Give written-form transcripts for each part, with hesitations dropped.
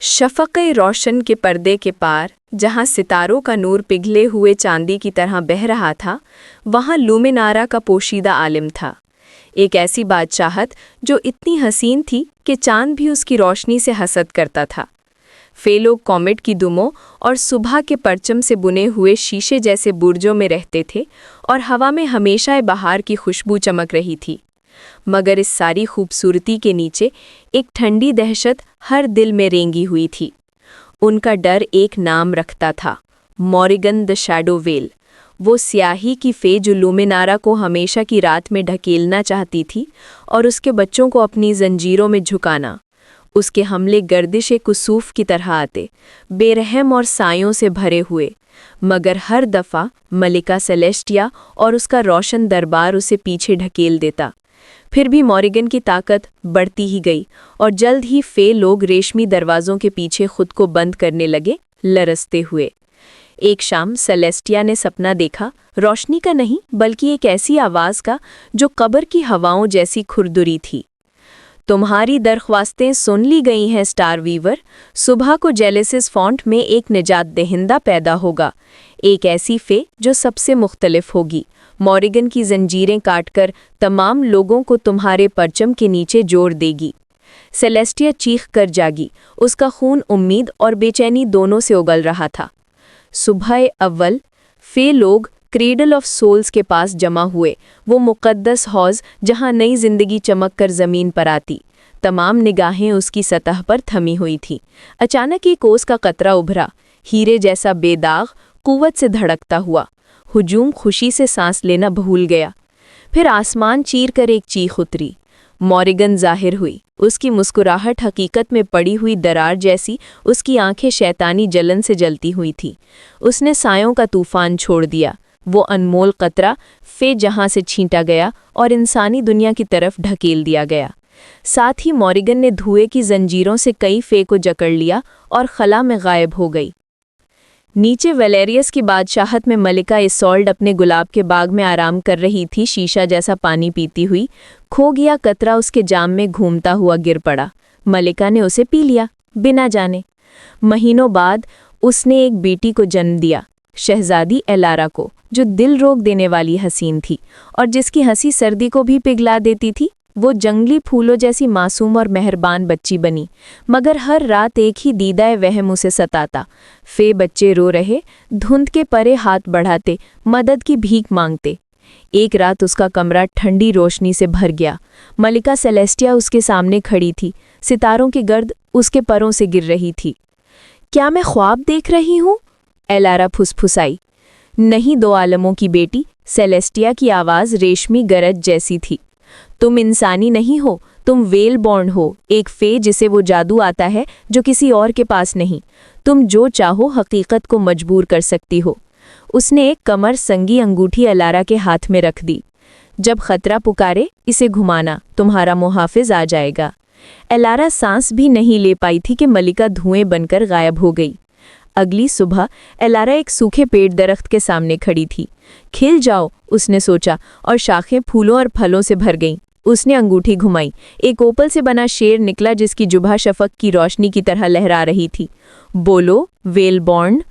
शफ़क़ रोशन के पर्दे के पार जहाँ सितारों का नूर पिघले हुए चांदी की तरह बह रहा था, वहाँ लुमिनारा का पोशीदा आलिम था। एक ऐसी बादशाहत जो इतनी हसीन थी कि चांद भी उसकी रोशनी से हसद करता था। लोग कॉमेट की दुमों और सुबह के परचम से बुने हुए शीशे जैसे बुर्जों में रहते थे और हवा में हमेशा बहार की खुशबू चमक रही थी। मगर इस सारी खूबसूरती के नीचे एक ठंडी दहशत हर दिल में रेंगी हुई थी। उनका डर एक नाम रखता था, मॉरिगन द शैडो वेल, वो स्याही की फे जो लुमिनारा को हमेशा की रात में ढकेलना चाहती थी और उसके बच्चों को अपनी जंजीरों में झुकाना। उसके हमले गर्दिश कुसूफ की तरह आते, बेरहम और सायों से भरे हुए, मगर हर दफ़ा मलिका सेलेस्टिया और उसका रोशन दरबार उसे पीछे ढकेल देता। फिर भी मॉरिगन की ताकत बढ़ती ही गई और जल्द ही फे लोग रेशमी दरवाज़ों के पीछे खुद को बंद करने लगे, लरसते हुए। एक शाम सेलेस्टिया ने सपना देखा, रोशनी का नहीं बल्कि एक ऐसी आवाज़ का जो कब्र की हवाओं जैसी खुरदुरी थी। तुम्हारी दरख्वास्तें सुन ली गई हैं स्टार वीवर। सुबह को जेलिसिस फॉन्ट में एक निजात दहिंदा पैदा होगा, एक ऐसी फे जो सबसे मुख्तलिफ होगी, मॉरिगन की जंजीरें काटकर तमाम लोगों को तुम्हारे परचम के नीचे जोड़ देगी। सेलेस्टिया चीख कर जागी, उसका खून उम्मीद और बेचैनी दोनों से उगल रहा था। सुबह अव्वल फे लोग क्रेडल ऑफ सोल्स के पास जमा हुए, वो मुक़द्दस हौज़ जहाँ नई जिंदगी चमक कर ज़मीन पर आती। तमाम निगाहें उसकी सतह पर थमी हुई थीं। अचानक एक ओस का कतरा उभरा, हीरे जैसा बेदाग, कुव्वत से धड़कता हुआ। हुजूम खुशी से सांस लेना भूल गया। फिर आसमान चीर कर एक चीख उतरी। मॉरिगन ज़ाहिर हुई, उसकी मुस्कुराहट हकीकत में पड़ी हुई दरार जैसी, उसकी आंखें शैतानी जलन से जलती हुई थी। उसने सायों का तूफान छोड़ दिया, वो अनमोल कतरा फे जहां से छींटा गया और इंसानी दुनिया की तरफ ढकेल दिया गया। साथ ही मॉरिगन ने धुएं की जंजीरों से कई फे को जकड़ लिया और खला में गायब हो गई। नीचे वेलेरियस की बादशाहत में मलिका इसोल्ड अपने गुलाब के बाग में आराम कर रही थी, शीशा जैसा पानी पीती हुई। खो गया कतरा उसके जाम में घूमता हुआ गिर पड़ा। मलिका ने उसे पी लिया, बिना जाने। महीनों बाद उसने एक बेटी को जन्म दिया, शहजादी एलारा को, जो दिल रोक देने वाली हसीन थी और जिसकी हंसी सर्दी को भी पिघला देती थी। वो जंगली फूलों जैसी मासूम और मेहरबान बच्ची बनी, मगर हर रात एक ही दीदाए वहम उसे सताता। फे बच्चे रो रहे, धुंध के परे हाथ बढ़ाते, मदद की भीख मांगते। एक रात उसका कमरा ठंडी रोशनी से भर गया। मलिका सेलेस्टिया उसके सामने खड़ी थी, सितारों की गर्द उसके परों से गिर रही थी। क्या मैं ख्वाब देख रही हूँ? एलारा फुसफुसाई। नहीं दो आलमों की बेटी, सेलेस्टिया की आवाज़ रेशमी गरज जैसी थी। तुम इंसानी नहीं हो, तुम वेल बॉर्न हो, एक फे जिसे वो जादू आता है जो किसी और के पास नहीं। तुम जो चाहो हकीकत को मजबूर कर सकती हो। उसने एक कमर संगी अंगूठी एलारा के हाथ में रख दी। जब खतरा पुकारे, इसे घुमाना, तुम्हारा मुहाफिज आ जाएगा। एलारा सांस भी नहीं ले पाई थी कि मलिका धुएं बनकर गायब हो गई। अगली सुबह एलारा एक सूखे पेड़ दरख्त के सामने खड़ी थी। खिल जाओ, उसने सोचा, और शाखें फूलों और फलों से भर गईं। उसने अंगूठी घुमाई, एक ओपल से बना शेर निकला जिसकी जुबाह शफक की रोशनी की तरह लहरा रही थी। बोलो वेलबॉर्न,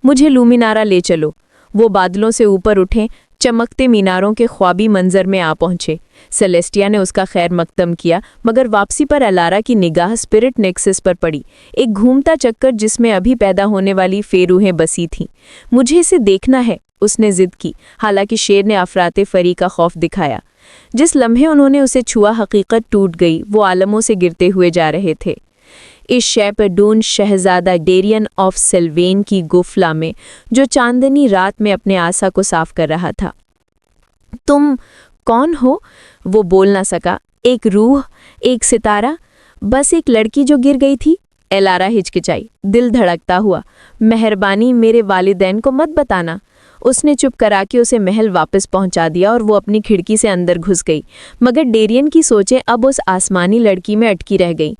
मुझे लुमिनारा ले चलो। वो बादलों से ऊपर उठे, चमकते मीनारों के ख्वाबी मंजर में आ पहुंचे। सेलेस्टिया ने उसका खैर मकदम किया, मगर वापसी पर एलारा की निगाह स्पिरिट नेक्सस पर पड़ी, एक घूमता चक्कर जिसमें अभी पैदा होने वाली फेरूहें बसी थीं। मुझे इसे देखना है, उसने जिद की, हालांकि शेर ने अफराते फरी का खौफ दिखाया। जिस लम्हे उन्होंने उसे छुआ, हकीकत टूट गई, वो आलमों से गिरते हुए जा रहे थे। इस शेपर्डून शहजादा डेरियन ऑफ सिल्वेन की गुफला में, जो चांदनी रात में अपने आसा को साफ कर रहा था। तुम कौन हो? वो बोल ना सका। एक रूह, एक सितारा, बस एक लड़की जो गिर गई थी। एलारा हिचकिचाई, दिल धड़कता हुआ। मेहरबानी मेरे वालिदैन को मत बताना। उसने चुप करा के उसे महल वापस पहुंचा दिया और वो अपनी खिड़की से अंदर घुस गई, मगर डेरियन की सोचें अब उस आसमानी लड़की में अटकी रह गई।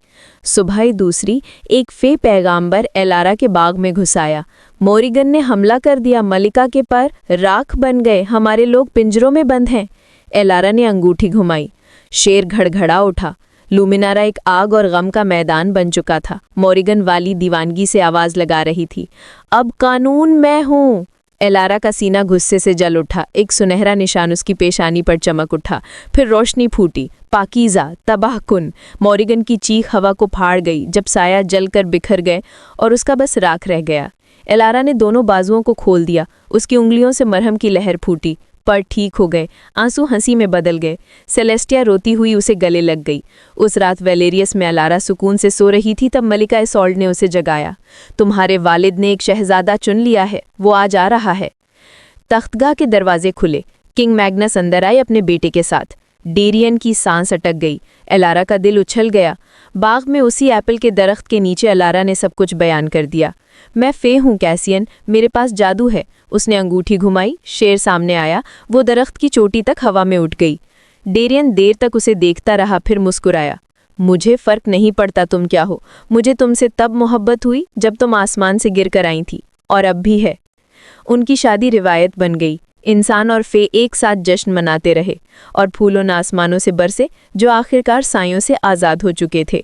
सुबह दूसरी, एक फे पैगाम्बर एलारा के बाग में घुस आया। मॉरिगन ने हमला कर दिया, मलिका के पर राख बन गए, हमारे लोग पिंजरों में बंद हैं। एलारा ने अंगूठी घुमाई। शेर घड़घड़ा उठा, लूमिनारा एक आग और गम का मैदान बन चुका था। मॉरिगन वाली दीवानगी से आवाज लगा रही थी, अब कानून मैं हूँ। एलारा का सीना गुस्से से जल उठा। एक सुनहरा निशान उसकी पेशानी पर चमक उठा, फिर रोशनी फूटी, पाकीज़ा, तबाहकुन। मॉरिगन की चीख हवा को फाड़ गई जब साया जलकर बिखर गए और उसका बस राख रह गया। एलारा ने दोनों बाजुओं को खोल दिया। उसकी उंगलियों से मरहम की लहर फूटी, पर ठीक हो गए। आंसू हंसी में बदल गए। सेलेस्टिया रोती हुई उसे गले लग गई। उस रात वेलेरियस में एलारा सुकून से सो रही थी तब मलिका इसोल्ड ने उसे जगाया। तुम्हारे वालिद ने एक शहजादा चुन लिया है, वो आज आ रहा है। तख्तगाह के दरवाजे खुले। किंग मैग्नस अंदर आए अपने बेटे के साथ। डेरियन की सांस अटक गई। एलारा का दिल उछल गया। बाग में उसी एप्पल के दरख्त के नीचे एलारा ने सब कुछ बयान कर दिया। मैं फे हूँ कैसियन, मेरे पास जादू है। उसने अंगूठी घुमाई, शेर सामने आया। वो दरख्त की चोटी तक हवा में उठ गई। डेरियन देर तक उसे देखता रहा, फिर मुस्कुराया। मुझे फर्क नहीं पड़ता तुम क्या हो, मुझे तुमसे तब मोहब्बत हुई जब तुम आसमान से गिर कर आई थी, और अब भी है। उनकी शादी रिवायत बन गई। इंसान और फे एक साथ जश्न मनाते रहे और फूलों न आसमानों से बरसे जो आखिरकार सायों से आज़ाद हो चुके थे।